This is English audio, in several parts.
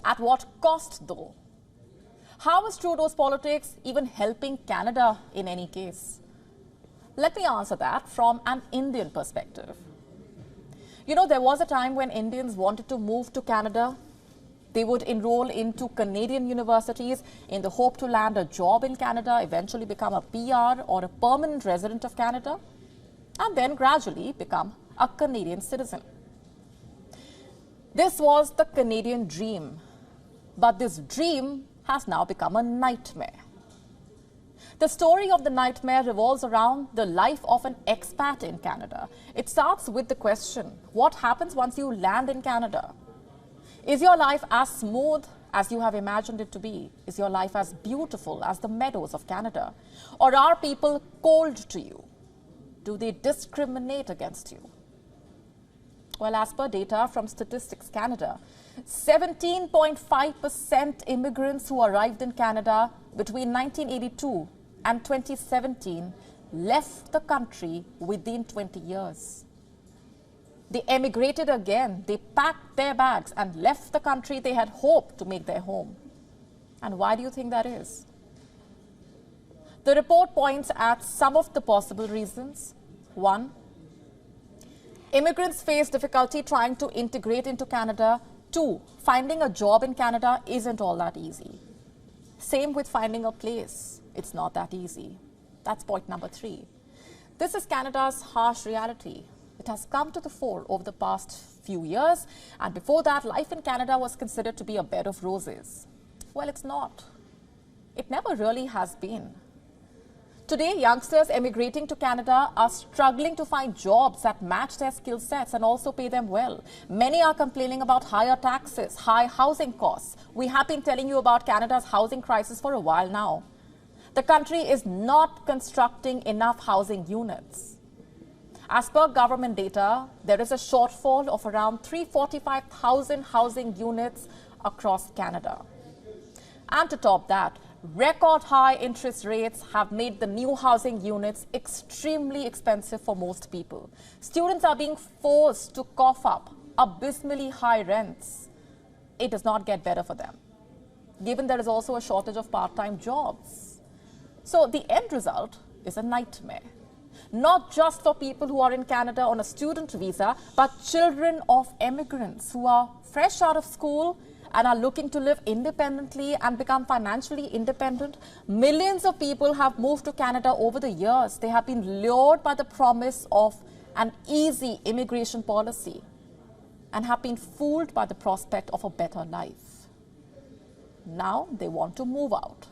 At what cost, though? How is Trudeau's politics even helping Canada in any case? Let me answer that from an Indian perspective. You know, there was a time when Indians wanted to move to Canada. They would enroll into Canadian universities in the hope to land a job in Canada, eventually become a PR or a permanent resident of Canada, and then gradually become a Canadian citizen. This was the Canadian dream, but this dream has now become a nightmare. The story of the nightmare revolves around the life of an expat in Canada. It starts with the question, what happens once you land in Canada? Is your life as smooth as you have imagined it to be? Is your life as beautiful as the meadows of Canada? Or are people cold to you? Do they discriminate against you? Well, as per data from Statistics Canada, 17.5% immigrants who arrived in Canada between 1982 and 2017 left the country within 20 years. They emigrated again, they packed their bags and left the country they had hoped to make their home. And why do you think that is? The report points at some of the possible reasons. One, immigrants face difficulty trying to integrate into Canada. Two, finding a job in Canada isn't all that easy. Same with finding a place. It's not that easy. That's point number three. This is Canada's harsh reality. It has come to the fore over the past few years, and before that, life in Canada was considered to be a bed of roses. Well, it's not. It never really has been. Today, youngsters emigrating to Canada are struggling to find jobs that match their skill sets and also pay them well. Many are complaining about higher taxes, high housing costs. We have been telling you about Canada's housing crisis for a while now. The country is not constructing enough housing units. As per government data, there is a shortfall of around 345,000 housing units across Canada. And to top that, record high interest rates have made the new housing units extremely expensive for most people. Students are being forced to cough up abysmally high rents. It does not get better for them, given there is also a shortage of part-time jobs. So the end result is a nightmare. Not just for people who are in Canada on a student visa, but children of immigrants who are fresh out of school and are looking to live independently and become financially independent. Millions of people have moved to Canada over the years. They have been lured by the promise of an easy immigration policy and have been fooled by the prospect of a better life. Now they want to move out.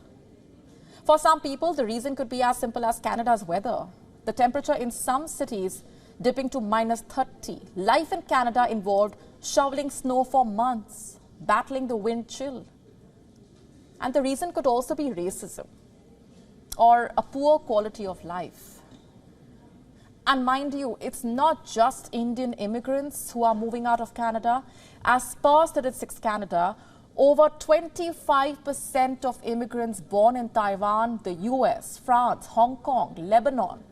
For some people, the reason could be as simple as Canada's weather. The temperature in some cities dipping to -30. Life in Canada involved shoveling snow for months, battling the wind chill. And the reason could also be racism or a poor quality of life. And mind you, it's not just Indian immigrants who are moving out of Canada. As per Statistics Canada, over 25% of immigrants born in Taiwan, the US, France, Hong Kong, Lebanon,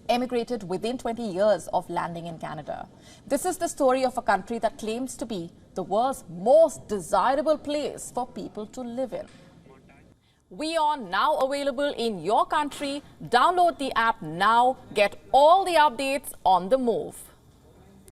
emigrated within 20 years of landing in Canada. This is the story of a country that claims to be the world's most desirable place for people to live in. WION now available in your country. Download the app now. Get all the updates on the move.